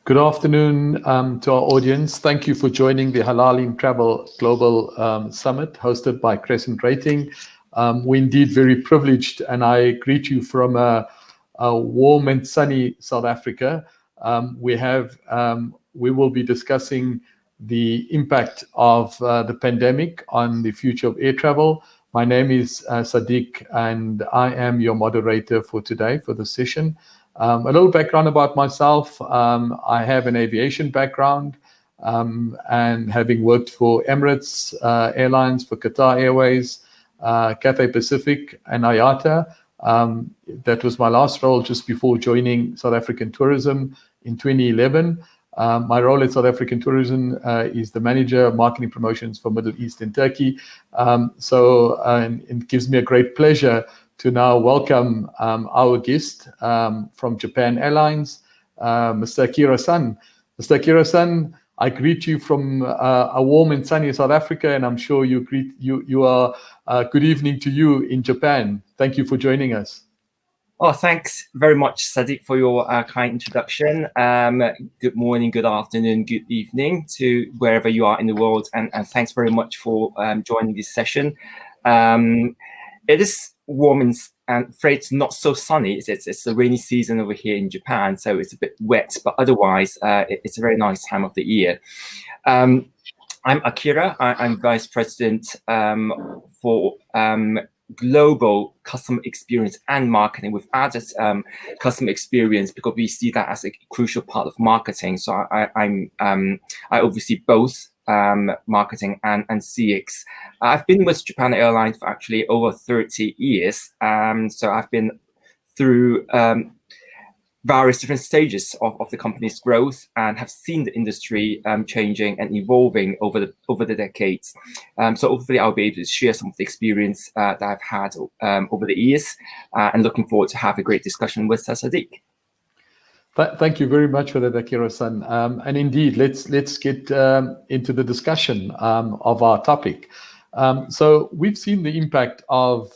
Good afternoon to our audience. Thank you for joining the Halal in Travel Global Summit hosted by Crescent Rating. We're indeed very privileged, and I greet you from a warm and sunny South Africa. We will be discussing the impact of the pandemic on the future of air travel. My name is Sadiq, and I am your moderator for today for the session. A little background about myself. I have an aviation background, and having worked for Emirates Airlines, for Qatar Airways, Cathay Pacific, and IATA. That was my last role just before joining South African Tourism in 2011. My role at South African Tourism is the manager of marketing promotions for Middle East and Turkey. And it gives me a great pleasure to now welcome our guest from Japan Airlines, Mr. Akira-san. Mr. Akira-san, I greet you from a warm and sunny South Africa, and I'm sure you are good evening to you in Japan. Thank you for joining us. Oh, thanks very much, Sadiq, for your kind introduction. Good morning, good afternoon, good evening to wherever you are in the world, and thanks very much for joining this session. It is warm and afraid it's not so sunny. It's the rainy season over here in Japan, so it's a bit wet, but otherwise it's a very nice time of the year. I'm Akira. I'm Vice President for Global Customer Experience and Marketing. We've added customer experience because we see that as a crucial part of marketing. So I oversee both marketing and CX. I've been with Japan Airlines for actually over 30 years. So I've been through various different stages of the company's growth and have seen the industry changing and evolving over the decades. So hopefully I'll be able to share some of the experience that I've had over the years, and looking forward to have a great discussion with Sadiq. Thank you very much for that, Akira-san. And indeed, let's get into the discussion of our topic. So we've seen the impact of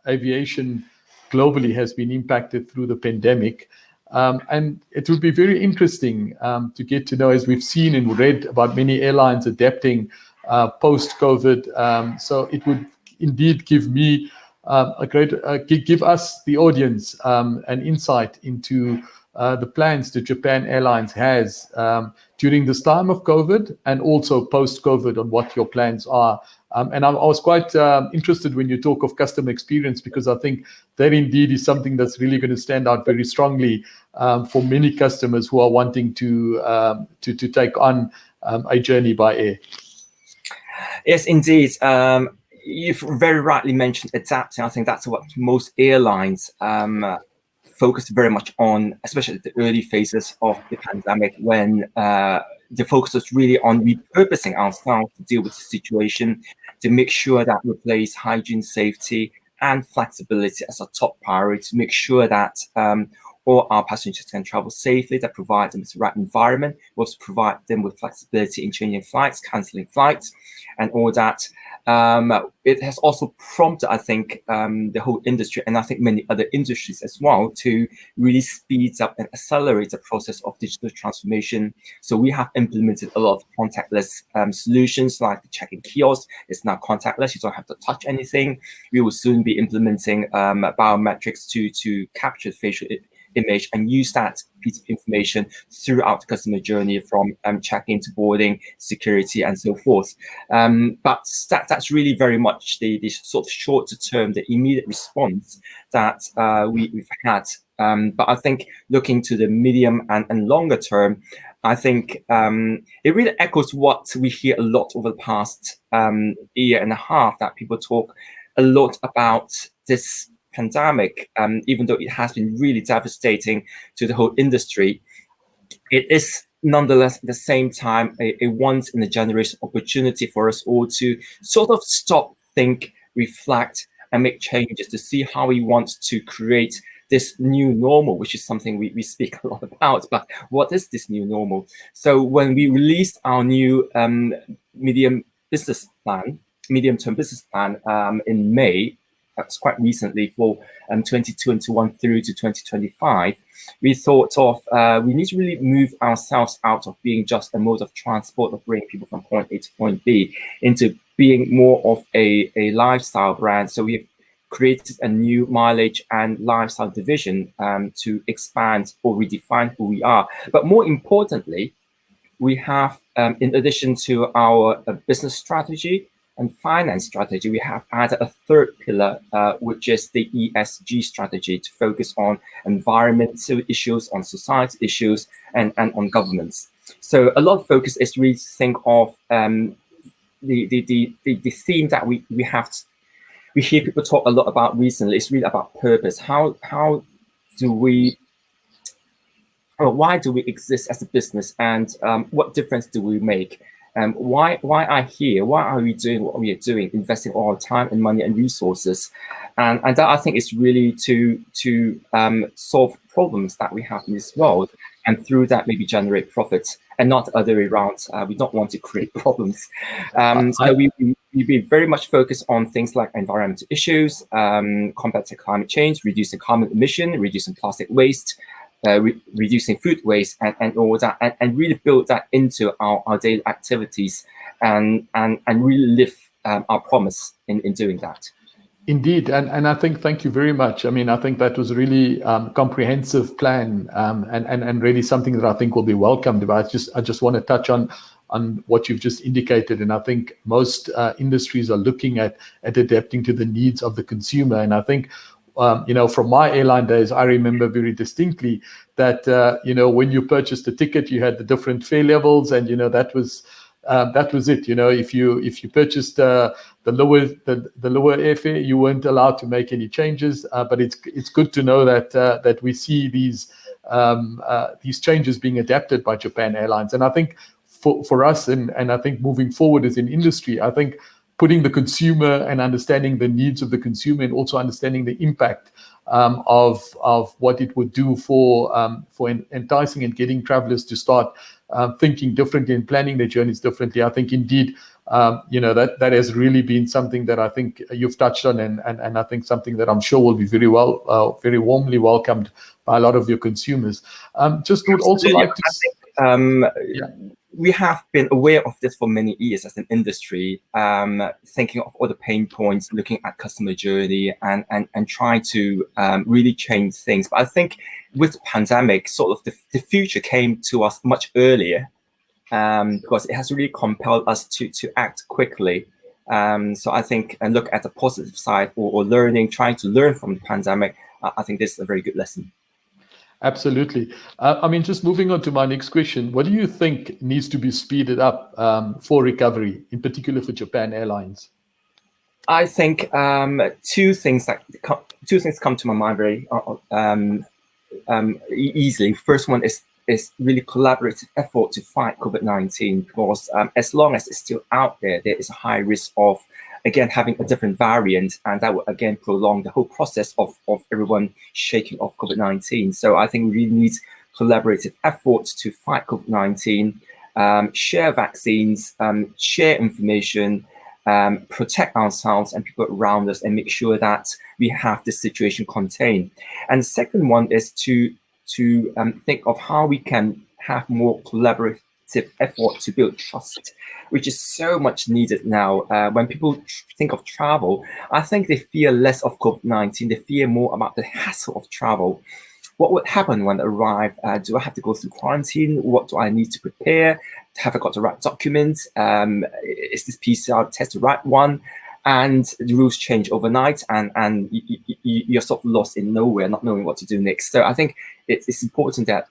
aviation globally has been impacted through the pandemic. And it would be very interesting to get to know, as we've seen and read about many airlines adapting post-COVID. So it would indeed give me give us, the audience, an insight into the plans that Japan Airlines has during this time of COVID and also post-COVID on what your plans are. And I was quite interested when you talk of customer experience, because I think that indeed is something that's really going to stand out very strongly for many customers who are wanting to take on a journey by air. Yes, indeed. You've very rightly mentioned adapting. I think that's what most airlines focused very much on, especially at the early phases of the pandemic, when the focus was really on repurposing ourselves to deal with the situation, to make sure that we place hygiene, safety, and flexibility as a top priority, to make sure that all our passengers can travel safely, that provide them with the right environment, we also provide them with flexibility in changing flights, cancelling flights, and all that. It has also prompted, I think, the whole industry, and I think many other industries as well, to really speed up and accelerate the process of digital transformation. So we have implemented a lot of contactless solutions, like the check-in kiosk. It's now contactless. You don't have to touch anything. We will soon be implementing biometrics to capture facial image and use that piece of information throughout the customer journey, from check-in to boarding, security, and so forth. But that's really very much the sort of shorter term, the immediate response that we've had. But I think looking to the medium and longer term, I think it really echoes what we hear a lot over the past year and a half, that people talk a lot about this pandemic. Even though it has been really devastating to the whole industry, it is nonetheless at the same time a once in a generation opportunity for us all to sort of stop, think, reflect, and make changes to see how we want to create this new normal, which is something we speak a lot about. But what is this new normal? So when we released our new medium-term business plan in May, that's quite recently for 2021 through to 2025, we thought of we need to really move ourselves out of being just a mode of transport of bringing people from point A to point B into being more of a lifestyle brand. So we've created a new mileage and lifestyle division to expand or redefine who we are. But more importantly, we have, in addition to our business strategy and finance strategy, we have added a third pillar, which is the ESG strategy, to focus on environmental issues, on society issues, and on governments. So a lot of focus is really to think of the theme that we have. We hear people talk a lot about recently. It's really about purpose. How do we, or why do we exist as a business, and what difference do we make? Why are here? Why are we doing what we are doing, investing all our time and money and resources? And that, I think, is really to solve problems that we have in this world, and through that maybe generate profits, and not the other way around. We don't want to create problems. So we be very much focused on things like environmental issues, combating climate change, reducing carbon emission, reducing plastic waste, reducing food waste, and all that, and really build that into our daily activities, and really live our promise in doing that. Indeed, and I think, thank you very much. I mean, I think that was really comprehensive plan, and really something that I think will be welcomed. But I just want to touch on what you've just indicated, and I think most industries are looking at adapting to the needs of the consumer. And I think, from my airline days, I remember very distinctly that when you purchased a ticket, you had the different fare levels, and that was it. If you purchased the lower airfare, you weren't allowed to make any changes. But it's good to know that we see these changes being adapted by Japan Airlines. And I think for us, and I think moving forward as an industry, I think putting the consumer and understanding the needs of the consumer, and also understanding the impact of what it would do for enticing and getting travelers to start thinking differently and planning their journeys differently. I think indeed, that has really been something that I think you've touched on, and I think something that I'm sure will be very warmly welcomed by a lot of your consumers. Just would also like to. We have been aware of this for many years as an industry, thinking of all the pain points, looking at customer journey, and trying to really change things. But I think with the pandemic, sort of the future came to us much earlier, because it has really compelled us to act quickly. So I think, and look at the positive side, or learning, trying to learn from the pandemic. I think this is a very good lesson. Absolutely. Just moving on to my next question, what do you think needs to be speeded up for recovery, in particular for Japan Airlines? I think two things come to my mind very easily. First one is really collaborative effort to fight COVID-19, because as long as it's still out there, there is a high risk of, again, having a different variant, and that will again prolong the whole process of everyone shaking off COVID-19. So I think we really need collaborative efforts to fight COVID-19, share vaccines, share information, protect ourselves and people around us, and make sure that we have this situation contained. And the second one is to think of how we can have more collaborative effort to build trust, which is so much needed now. When people think of travel, I think they fear less of COVID-19. They fear more about the hassle of travel. What would happen when I arrive? Do I have to go through quarantine? What do I need to prepare? Have I got the right documents? Is this PCR test the right one? And the rules change overnight, and you're sort of lost in nowhere, not knowing what to do next. So I think it's important that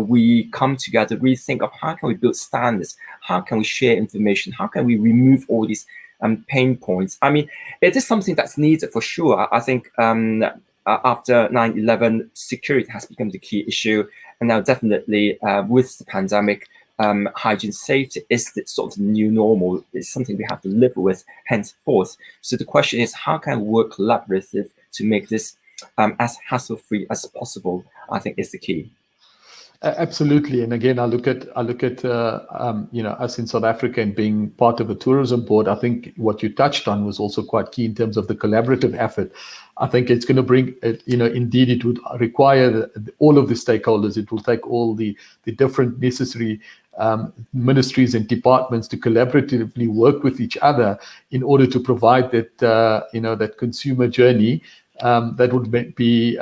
we come together, really think of how can we build standards, how can we share information, how can we remove all these pain points. I mean, it is something that's needed for sure. I think after 9/11, security has become the key issue, and now definitely with the pandemic, hygiene safety is the sort of new normal. It's something we have to live with henceforth. So the question is, how can we work collaborative to make this as hassle-free as possible? I think is the key. Absolutely, and again, I look at us in South Africa and being part of the tourism board. I think what you touched on was also quite key in terms of the collaborative effort. I think it's going to bring, indeed, it would require all of the stakeholders. It will take all the different necessary ministries and departments to collaboratively work with each other in order to provide that that consumer journey that would be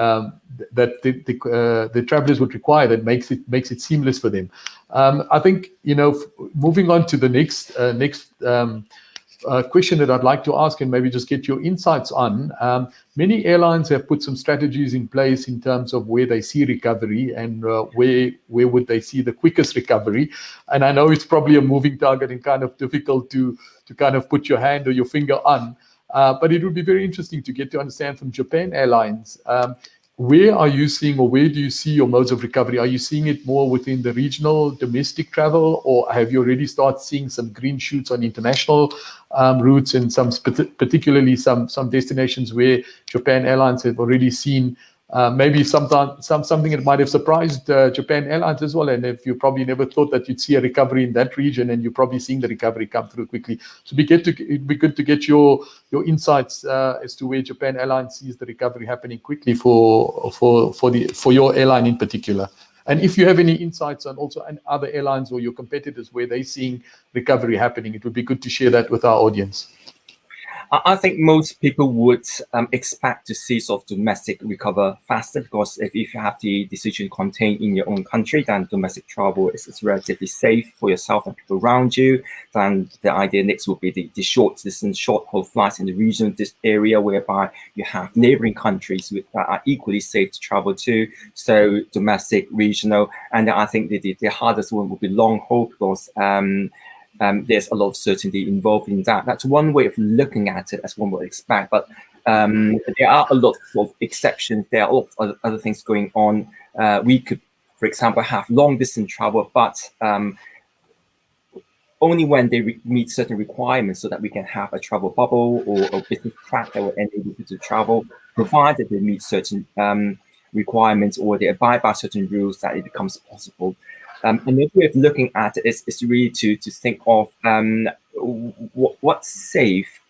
that the travelers would require, that makes it seamless for them. I think moving on to the next question that I'd like to ask, and maybe just get your insights on. Many airlines have put some strategies in place in terms of where they see recovery and where would they see the quickest recovery. And I know it's probably a moving target and kind of difficult to kind of put your hand or your finger on. But it would be very interesting to get to understand from Japan Airlines, where are you seeing, or where do you see your modes of recovery? Are you seeing it more within the regional domestic travel, or have you already started seeing some green shoots on international routes, and particularly some destinations where Japan Airlines have already seen maybe something that might have surprised Japan Airlines as well, and if you probably never thought that you'd see a recovery in that region, and you're probably seeing the recovery come through quickly. So it'd be good to get your insights as to where Japan Airlines sees the recovery happening quickly for your airline in particular. And if you have any insights on also other airlines or your competitors where they're seeing recovery happening, it would be good to share that with our audience. I think most people would expect to see sort of domestic recover faster, because if you have the decision contained in your own country, then domestic travel is relatively safe for yourself and people around you. Then the idea next would be the short distance, short haul flights in the region, this area whereby you have neighboring countries that are equally safe to travel to. So domestic, regional, and I think the hardest one would be long haul, because there's a lot of certainty involved in that. That's one way of looking at it, as one would expect. But there are a lot of exceptions. There are a lot of other things going on. We could, for example, have long distance travel, but only when they meet certain requirements, so that we can have a travel bubble or a business track that will enable people to travel, provided they meet certain requirements or they abide by certain rules, that it becomes possible. Another way of looking at it is really to think of what's safe.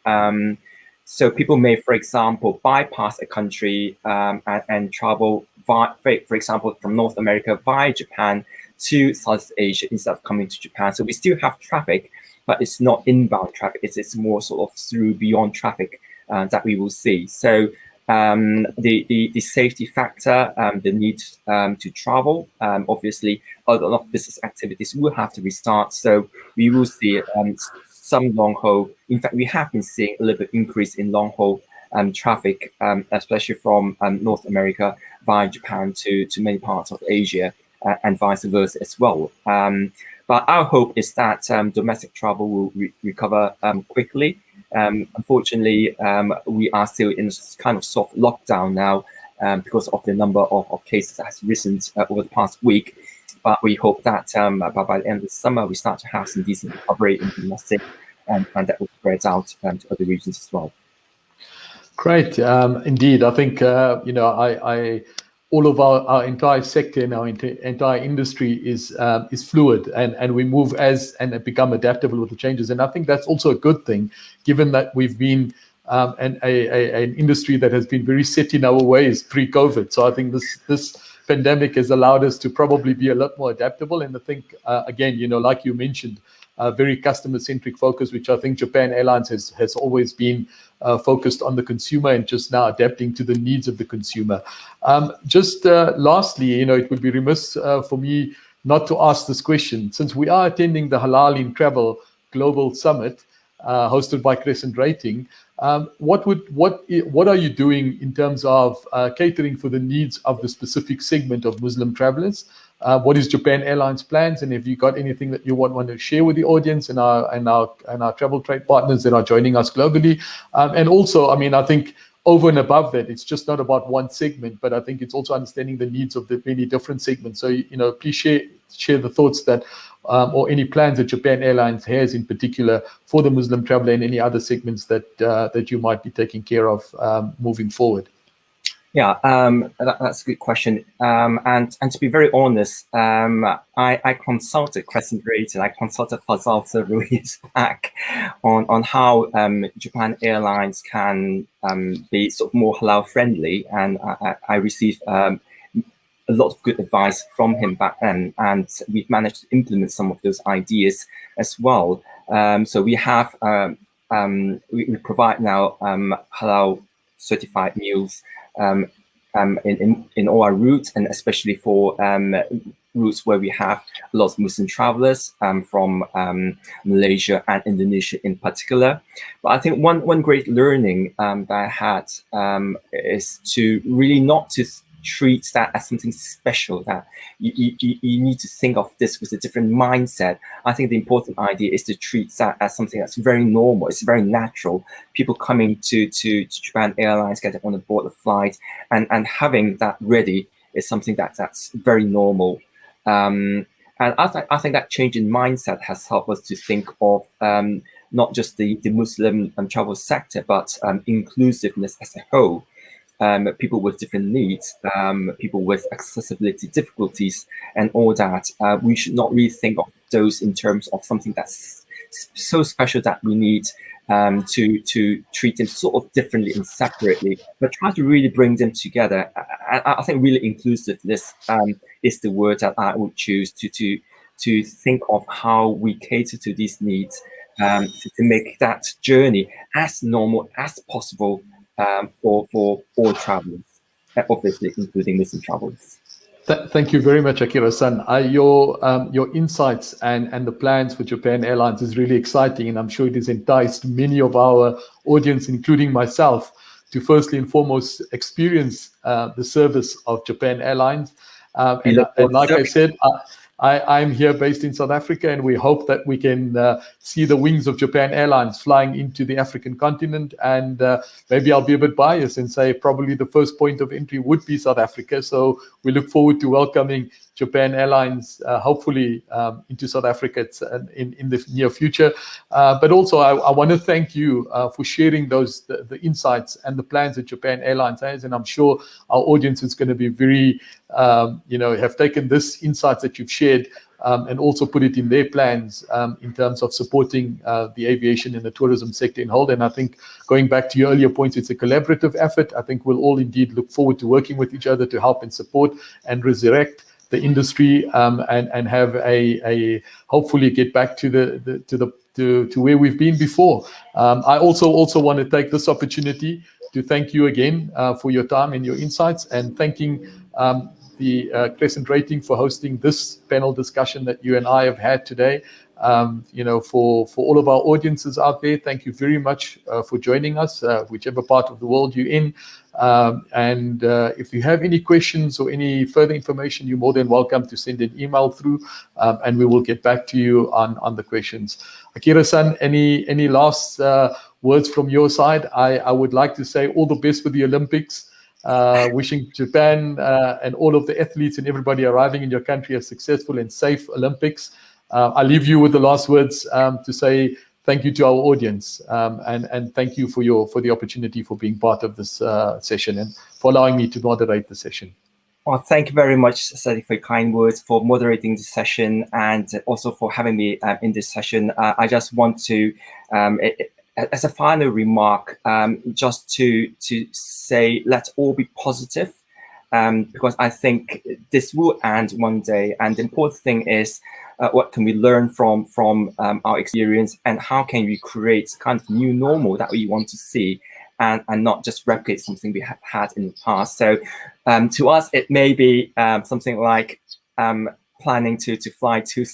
So people may, for example, bypass a country and travel, for example, from North America via Japan to Southeast Asia instead of coming to Japan. So we still have traffic, but it's not inbound traffic. It's more sort of through beyond traffic that we will see. So the safety factor, the need to travel, obviously a lot of business activities will have to restart. So we will see some long haul. In fact, we have been seeing a little bit increase in long haul traffic, especially from North America via Japan to many parts of Asia, and vice versa as well. But our hope is that domestic travel will recover quickly. Unfortunately, we are still in kind of soft lockdown now because of the number of cases that has risen over the past week. But we hope that by the end of the summer, we start to have some decent recovery in domestic, and that will spread out to other regions as well. Great. Indeed. I think, all of our entire sector and our entire industry is fluid, and we move and become adaptable with the changes. And I think that's also a good thing, given that we've been an industry that has been very set in our ways pre-COVID. So I think this pandemic has allowed us to probably be a lot more adaptable. And I think, again, like you mentioned, a very customer-centric focus, which I think Japan Airlines has always been focused on the consumer and just now adapting to the needs of the consumer. Lastly, it would be remiss for me not to ask this question. Since we are attending the Halal in Travel Global Summit, hosted by Crescent Rating, what are you doing in terms of catering for the needs of the specific segment of Muslim travelers? What is Japan Airlines' plans, and have you got anything that you want to share with the audience and our travel trade partners that are joining us globally? And also, I think over and above that, it's just not about one segment, but I think it's also understanding the needs of the many different segments. So, please share the thoughts that or any plans that Japan Airlines has in particular for the Muslim traveler and any other segments that you might be taking care of moving forward. Yeah, that's a good question. And to be very honest, I consulted Crescent Rating, I consulted Fazal several years back on how Japan Airlines can be sort of more halal friendly, and I received a lot of good advice from him back then, and we've managed to implement some of those ideas as well. So we have we provide now halal certified meals in all our routes, and especially for routes where we have a lot of Muslim travelers from Malaysia and Indonesia in particular. But I think one great learning that I had is to really not to treat that as something special, that you need to think of this with a different mindset. I think the important idea is to treat that as something that's very normal. It's very natural. People coming to Japan Airlines, getting on board the flight, and having that ready is something that's very normal. And I think that change in mindset has helped us to think of not just the Muslim travel sector, but inclusiveness as a whole. People with different needs, people with accessibility difficulties, and all that. We should not really think of those in terms of something that's so special that we need to treat them sort of differently and separately, but try to really bring them together. I think really inclusiveness is the word that I would choose to think of how we cater to these needs, to make that journey as normal as possible for all travelers, obviously including Muslim travelers. Thank you very much, Akira-san. Your insights and the plans for Japan Airlines is really exciting, and I'm sure it has enticed many of our audience, including myself, to firstly and foremost experience the service of Japan Airlines. And like I said, I'm here based in South Africa, and we hope that we can see the wings of Japan Airlines flying into the African continent. And maybe I'll be a bit biased and say probably the first point of entry would be South Africa. So we look forward to welcoming Japan Airlines, hopefully into South Africa in the near future. But also, I want to thank you for sharing the insights and the plans that Japan Airlines has. And I'm sure our audience is going to be very, have taken this insights that you've shared and also put it in their plans in terms of supporting the aviation and the tourism sector in whole. And I think going back to your earlier points, it's a collaborative effort. I think we'll all indeed look forward to working with each other to help and support and resurrect the industry and have a hopefully get back to where we've been before. I also want to take this opportunity to thank you again for your time and your insights, and thanking the Crescent Rating for hosting this panel discussion that you and I have had today. For all of our audiences out there, thank you very much for joining us, whichever part of the world you're in. And if you have any questions or any further information, you're more than welcome to send an email through, and we will get back to you on the questions. Akira-san, any last words from your side? I would like to say all the best for the Olympics. Wishing Japan and all of the athletes and everybody arriving in your country a successful and safe Olympics. I leave you with the last words to say thank you to our audience, and thank you for the opportunity for being part of this session and for allowing me to moderate the session. Well, thank you very much, Sadiq, for your kind words, for moderating the session, and also for having me in this session. I just want to, as a final remark, just to say, let's all be positive, because I think this will end one day. And the important thing is, what can we learn from our experience, and how can we create kind of new normal that we want to see, and not just replicate something we have had in the past. So to us, it may be something like planning to fly to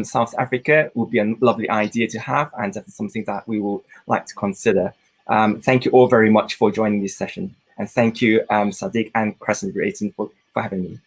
South Africa would be a lovely idea to have, and that's something that we will like to consider. Thank you all very much for joining this session, and thank you, Sadiq and Crescent Rating for having me.